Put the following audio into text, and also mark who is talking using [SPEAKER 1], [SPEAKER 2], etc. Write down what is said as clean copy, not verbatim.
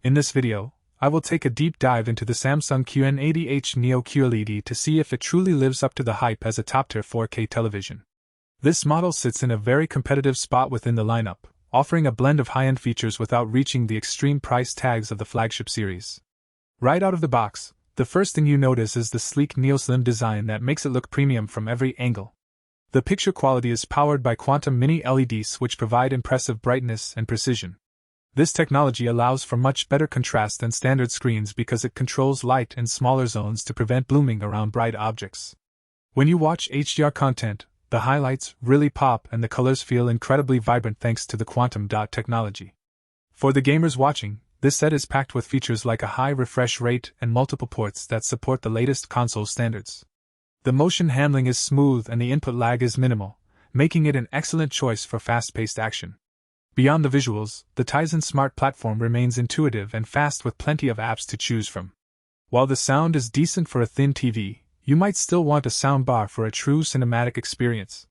[SPEAKER 1] In this video, I will take a deep dive into the Samsung QN80H Neo QLED to see if it truly lives up to the hype as a top-tier 4K television. This model sits in a very competitive spot within the lineup, offering a blend of high-end features without reaching the extreme price tags of the flagship series. Right out of the box, the first thing you notice is the sleek neo-slim design that makes it look premium from every angle. The picture quality is powered by quantum mini LEDs which provide impressive brightness and precision. This technology allows for much better contrast than standard screens because it controls light in smaller zones to prevent blooming around bright objects. When you watch HDR content, the highlights really pop and the colors feel incredibly vibrant thanks to the quantum dot technology. For the gamers watching, this set is packed with features like a high refresh rate and multiple ports that support the latest console standards. The motion handling is smooth and the input lag is minimal, making it an excellent choice for fast-paced action. Beyond the visuals, the Tizen Smart platform remains intuitive and fast with plenty of apps to choose from. While the sound is decent for a thin TV, you might still want a soundbar for a true cinematic experience.